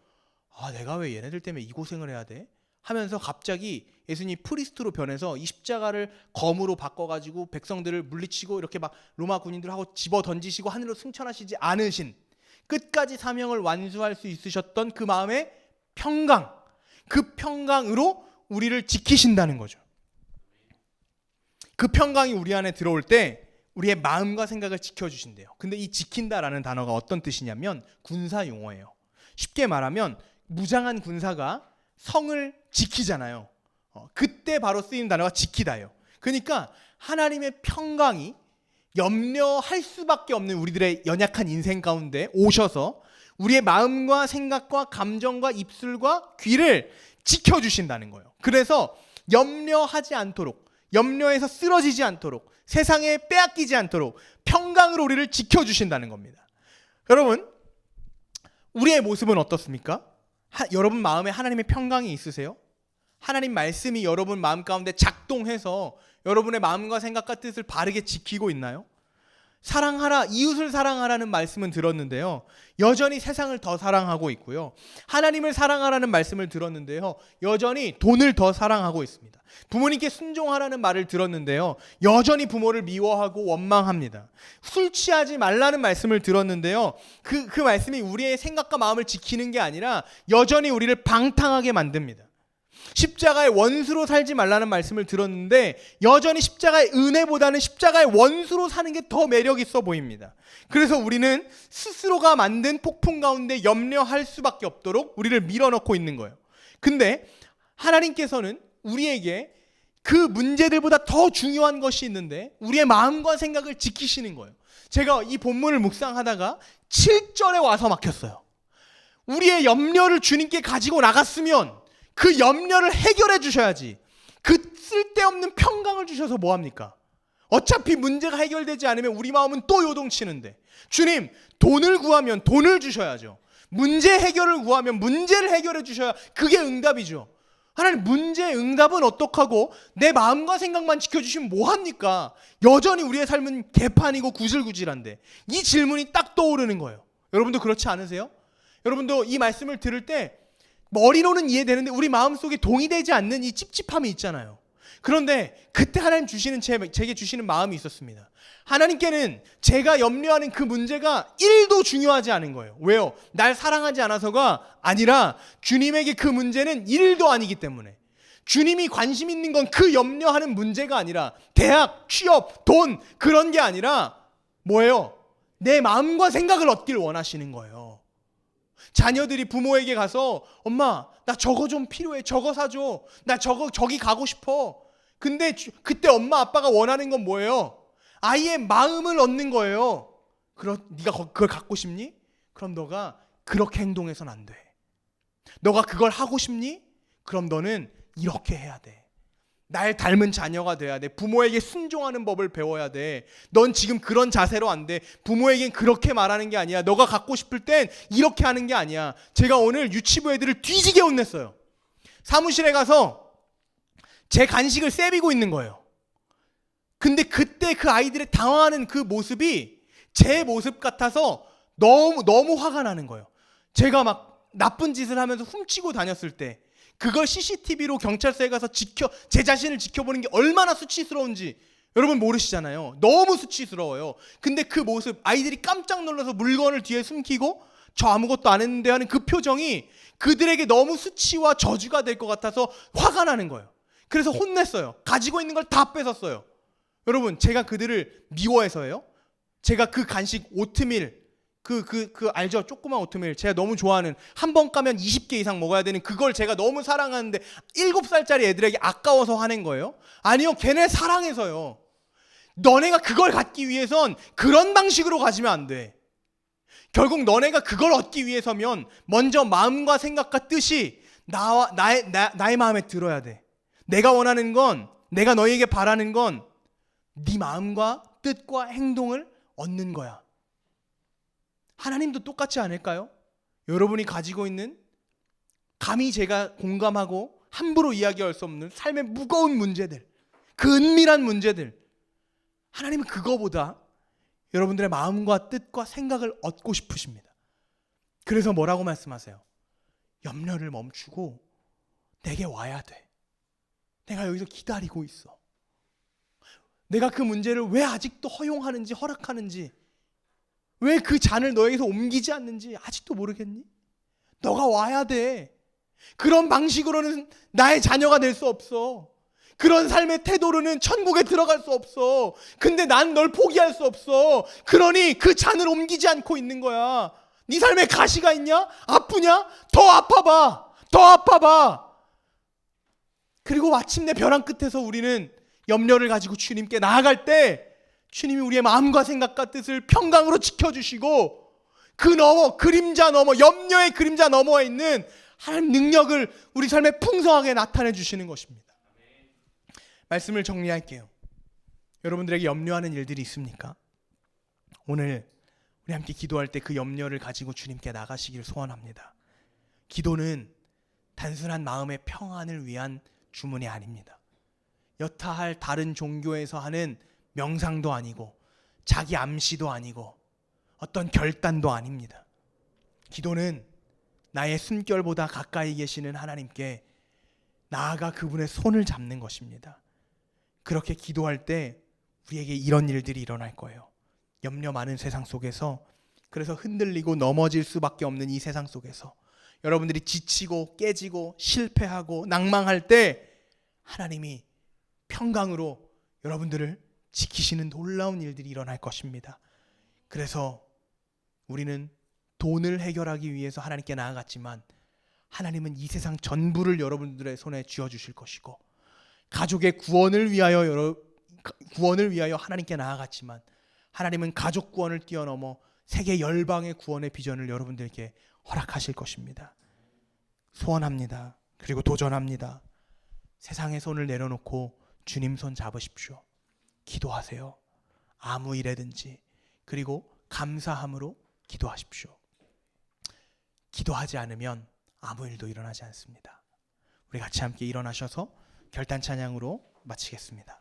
내가 왜 얘네들 때문에 이 고생을 해야 돼? 하면서 갑자기 예수님이 프리스트로 변해서 이 십자가를 검으로 바꿔가지고 백성들을 물리치고 이렇게 막 로마 군인들하고 집어 던지시고 하늘로 승천하시지 않으신, 끝까지 사명을 완수할 수 있으셨던 그 마음의 평강, 그 평강으로 우리를 지키신다는 거죠. 그 평강이 우리 안에 들어올 때 우리의 마음과 생각을 지켜주신대요. 근데 이 지킨다라는 단어가 어떤 뜻이냐면 군사 용어예요. 쉽게 말하면 무장한 군사가 성을 지키잖아요. 그때 바로 쓰이는 단어가 지키다예요. 그러니까 하나님의 평강이 염려할 수밖에 없는 우리들의 연약한 인생 가운데 오셔서 우리의 마음과 생각과 감정과 입술과 귀를 지켜주신다는 거예요. 그래서 염려하지 않도록, 염려에서 쓰러지지 않도록, 세상에 빼앗기지 않도록 평강으로 우리를 지켜주신다는 겁니다. 여러분, 우리의 모습은 어떻습니까? 여러분 마음에 하나님의 평강이 있으세요? 하나님 말씀이 여러분 마음 가운데 작동해서 여러분의 마음과 생각과 뜻을 바르게 지키고 있나요? 사랑하라, 이웃을 사랑하라는 말씀은 들었는데요, 여전히 세상을 더 사랑하고 있고요. 하나님을 사랑하라는 말씀을 들었는데요, 여전히 돈을 더 사랑하고 있습니다. 부모님께 순종하라는 말을 들었는데요, 여전히 부모를 미워하고 원망합니다. 술 취하지 말라는 말씀을 들었는데요, 그 말씀이 우리의 생각과 마음을 지키는 게 아니라 여전히 우리를 방탕하게 만듭니다. 십자가의 원수로 살지 말라는 말씀을 들었는데 여전히 십자가의 은혜보다는 십자가의 원수로 사는 게 더 매력 있어 보입니다. 그래서 우리는 스스로가 만든 폭풍 가운데 염려할 수밖에 없도록 우리를 밀어넣고 있는 거예요. 근데 하나님께서는 우리에게 그 문제들보다 더 중요한 것이 있는데 우리의 마음과 생각을 지키시는 거예요. 제가 이 본문을 묵상하다가 7절에 와서 막혔어요. 우리의 염려를 주님께 가지고 나갔으면 그 염려를 해결해 주셔야지. 그 쓸데없는 평강을 주셔서 뭐합니까? 어차피 문제가 해결되지 않으면 우리 마음은 또 요동치는데, 주님, 돈을 구하면 돈을 주셔야죠. 문제 해결을 구하면 문제를 해결해 주셔야 그게 응답이죠. 하나님, 문제의 응답은 어떡하고 내 마음과 생각만 지켜주시면 뭐합니까? 여전히 우리의 삶은 개판이고 구질구질한데, 이 질문이 딱 떠오르는 거예요. 여러분도 그렇지 않으세요? 여러분도 이 말씀을 들을 때 머리로는 이해되는데 우리 마음속에 동의되지 않는 이 찝찝함이 있잖아요. 그런데 그때 하나님 주시는 제게 주시는 마음이 있었습니다. 하나님께는 제가 염려하는 그 문제가 1도 중요하지 않은 거예요. 왜요? 날 사랑하지 않아서가 아니라 주님에게 그 문제는 1도 아니기 때문에, 주님이 관심 있는 건 그 염려하는 문제가 아니라 대학, 취업, 돈 그런 게 아니라 뭐예요? 내 마음과 생각을 얻길 원하시는 거예요. 자녀들이 부모에게 가서 엄마 나 저거 좀 필요해, 저거 사줘, 나 저기 가고 싶어. 근데 그때 엄마 아빠가 원하는 건 뭐예요? 아이의 마음을 얻는 거예요. 네가 그걸 갖고 싶니? 그럼 너가 그렇게 행동해서는 안 돼. 너가 그걸 하고 싶니? 그럼 너는 이렇게 해야 돼. 날 닮은 자녀가 돼야 돼. 부모에게 순종하는 법을 배워야 돼. 넌 지금 그런 자세로 안 돼. 부모에겐 그렇게 말하는 게 아니야. 너가 갖고 싶을 땐 이렇게 하는 게 아니야. 제가 오늘 유치부 애들을 뒤지게 혼냈어요. 사무실에 가서 제 간식을 세비고 있는 거예요. 근데 그때 그 아이들의 당황하는 그 모습이 제 모습 같아서 너무 화가 나는 거예요. 제가 막 나쁜 짓을 하면서 훔치고 다녔을 때 그걸 CCTV로 경찰서에 가서 제 자신을 지켜보는 게 얼마나 수치스러운지 여러분 모르시잖아요. 너무 수치스러워요. 근데 그 모습, 아이들이 깜짝 놀라서 물건을 뒤에 숨기고 저 아무것도 안 했는데 하는 그 표정이 그들에게 너무 수치와 저주가 될 것 같아서 화가 나는 거예요. 그래서 혼냈어요. 가지고 있는 걸 다 뺏었어요. 여러분, 제가 그들을 미워해서예요? 제가 그 간식 오트밀, 알죠? 조그만 오트밀, 제가 너무 좋아하는, 한 번 까면 20개 이상 먹어야 되는 그걸 제가 너무 사랑하는데 7살짜리 애들에게 아까워서 화낸 거예요? 아니요, 걔네 사랑해서요. 너네가 그걸 갖기 위해선 그런 방식으로 가지면 안 돼. 결국 너네가 그걸 얻기 위해서면 먼저 마음과 생각과 뜻이 나의 마음에 들어야 돼. 내가 원하는 건, 내가 너희에게 바라는 건 네 마음과 뜻과 행동을 얻는 거야. 하나님도 똑같지 않을까요? 여러분이 가지고 있는, 감히 제가 공감하고 함부로 이야기할 수 없는 삶의 무거운 문제들, 그 은밀한 문제들, 하나님은 그거보다 여러분들의 마음과 뜻과 생각을 얻고 싶으십니다. 그래서 뭐라고 말씀하세요? 염려를 멈추고 내게 와야 돼. 내가 여기서 기다리고 있어. 내가 그 문제를 왜 아직도 허용하는지, 허락하는지, 왜 그 잔을 너에게서 옮기지 않는지 아직도 모르겠니? 너가 와야 돼. 그런 방식으로는 나의 자녀가 될 수 없어. 그런 삶의 태도로는 천국에 들어갈 수 없어. 근데 난 널 포기할 수 없어. 그러니 그 잔을 옮기지 않고 있는 거야. 네 삶에 가시가 있냐? 아프냐? 더 아파봐. 더 아파봐. 그리고 마침내 벼랑 끝에서 우리는 염려를 가지고 주님께 나아갈 때 주님이 우리의 마음과 생각과 뜻을 평강으로 지켜주시고 그림자 너머, 염려의 그림자 너머에 있는 하나님 능력을 우리 삶에 풍성하게 나타내 주시는 것입니다. 말씀을 정리할게요. 여러분들에게 염려하는 일들이 있습니까? 오늘 우리 함께 기도할 때 그 염려를 가지고 주님께 나가시기를 소원합니다. 기도는 단순한 마음의 평안을 위한 주문이 아닙니다. 여타할 다른 종교에서 하는 명상도 아니고 자기 암시도 아니고 어떤 결단도 아닙니다. 기도는 나의 숨결보다 가까이 계시는 하나님께 나아가 그분의 손을 잡는 것입니다. 그렇게 기도할 때 우리에게 이런 일들이 일어날 거예요. 염려 많은 세상 속에서, 그래서 흔들리고 넘어질 수밖에 없는 이 세상 속에서 여러분들이 지치고 깨지고 실패하고 낭망할 때 하나님이 평강으로 여러분들을 지키시는 놀라운 일들이 일어날 것입니다. 그래서 우리는 돈을 해결하기 위해서 하나님께 나아갔지만 하나님은 이 세상 전부를 여러분들의 손에 쥐어주실 것이고, 가족의 구원을 위하여 하나님께 나아갔지만 하나님은 가족 구원을 뛰어넘어 세계 열방의 구원의 비전을 여러분들께 허락하실 것입니다. 소원합니다. 그리고 도전합니다. 세상의 손을 내려놓고 주님 손 잡으십시오. 기도하세요. 아무 일에든지. 그리고 감사함으로 기도하십시오. 기도하지 않으면 아무 일도 일어나지 않습니다. 우리 같이 함께 일어나셔서 결단 찬양으로 마치겠습니다.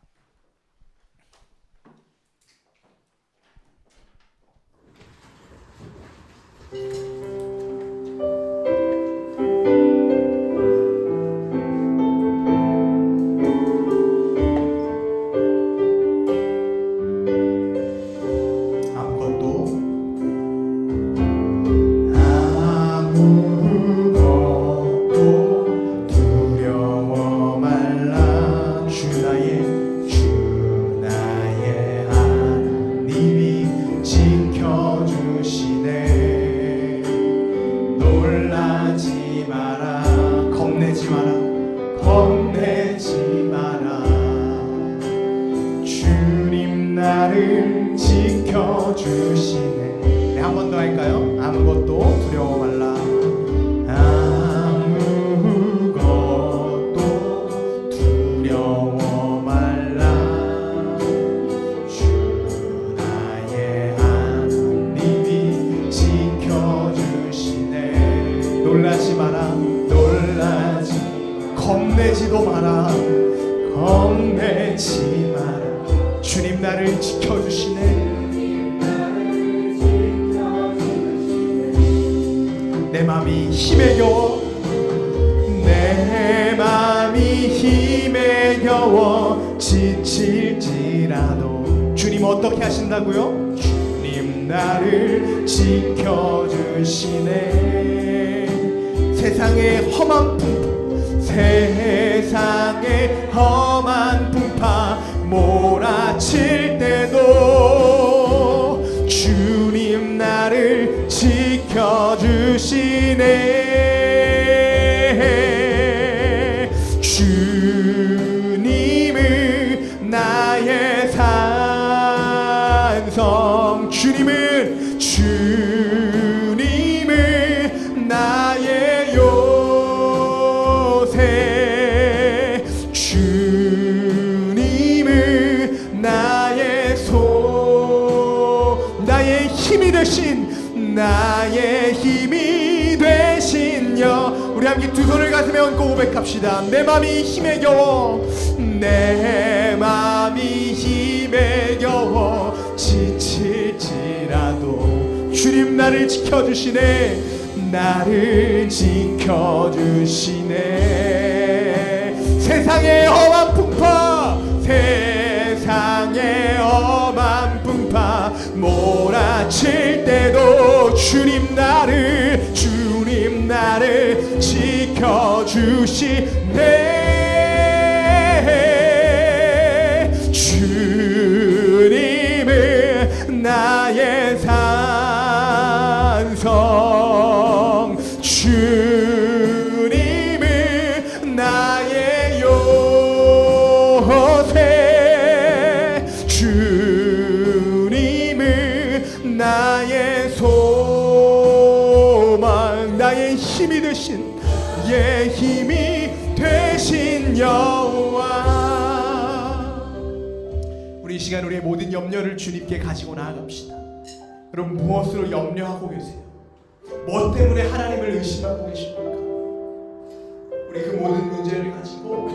나를 지켜주시네. 네, 한 번 더 할까요? 아무것도 두려워 말라. 아무것도 두려워 말라. 주 나의 하나님이 지켜주시네. 놀라지 마라. 놀라지 겁내지도 마라. 겁내지 마라. 주님 나를 지켜주시네. 내 맘이 힘에 겨워, 내 맘이 힘에 겨워 지칠지라도 주님 어떻게 하신다고요? 주님 나를 지켜주시네. 세상의 험한 풍파, 세상의 험한 풍파 몰아칠 때도 주님 나를 지켜주시네. 주님은 나의 산성, 주님은 나의 요새, 나의 힘이 되신, 나의 힘이 되신 여. 우리 함께 두 손을 가슴에 얹고 고백합시다. 내 맘이 힘에 겨워, 내 맘이 힘에 겨워 지칠지라도 주님 나를 지켜주시네. 나를 지켜주시네. 세상의 험한 풍파, 세상의 험한 풍파 몰아칠 때도 주님 나를 지켜주시네. 주님은 나의 산성, 주님은 나의 요새, 주님은 나의 소망, 나의 힘이 되신, 예 힘이 되신 여호와. 우리 이 시간 우리의 모든 염려를 주님께 가지고 나아갑시다. 여러분 무엇으로 염려하고 계세요? 무엇 때문에 하나님을 의심하고 계십니까? 우리 그 모든 문제를 가지고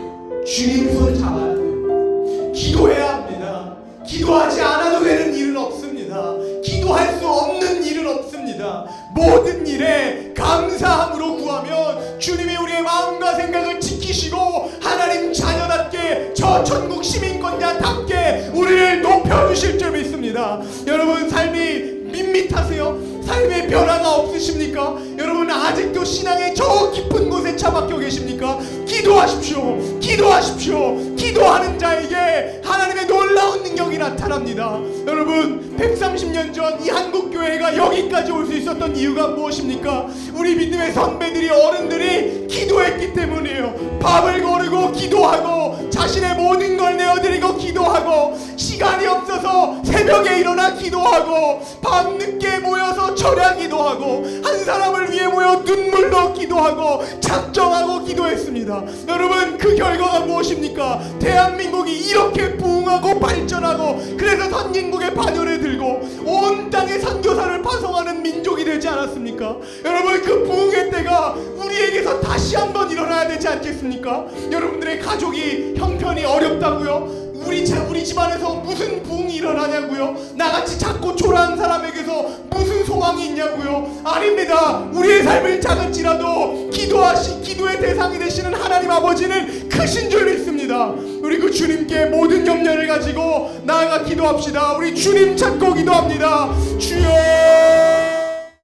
주님 손을 잡아야 돼요. 기도해야 합니다. 기도하지 않아도 되는 일은 없습니다. 기도할 수 없는 일은 없습니다. 모든 일에 감사함으로 구하면 주님이 우리의 마음과 생각을 지키시고 하나님 자녀답게 저 천국 시민권자답게 우리를 높여주실 줄 믿습니다. 여러분 삶이 밋밋하세요? 삶의 변화가 없으십니까? 여러분 아직도 신앙의 저 깊은 곳에 처박혀 계십니까? 기도하십시오. 기도하십시오. 기도하는 자에게 하나님의 놀라운 능력이 나타납니다. 여러분 130년 전 이 한국교회가 여기까지 올 수 있었던 이유가 무엇입니까? 우리 믿음의 선배들이, 어른들이 기도했기 때문이에요. 밥을 거르고 기도하고 자신의 모든 걸 내어드리고 기도하고 시간이 없어서 새벽에 일어나 기도하고 밤늦게 모여서 철야 기도하고 한 사람을 위해 모여 눈물로 기도하고 작정하고 기도했습니다. 여러분 그 결과가 무엇입니까? 대한민국이 이렇게 부흥하고 발전하고 하고 그래서 선진국의 반열에 들고 온 땅에 선교사를 파송하는 민족이 되지 않았습니까? 여러분, 그 부흥의 때가 우리에게서 다시 한번 일어나야 되지 않겠습니까? 여러분들의 가족이 형편이 어렵다고요? 우리 집안에서 무슨 부흥이 일어나냐고요? 나같이 작고 초라한 사람에게서 무슨 소망이 있냐고요? 아닙니다. 우리의 삶은 작을지라도 기도의 대상이 되시는 하나님 아버지는 크신 줄 믿습니다. 우리 그 주님께 모든 염려를 가지고 나아가 기도합시다. 우리 주님 찾고 기도합니다. 주여.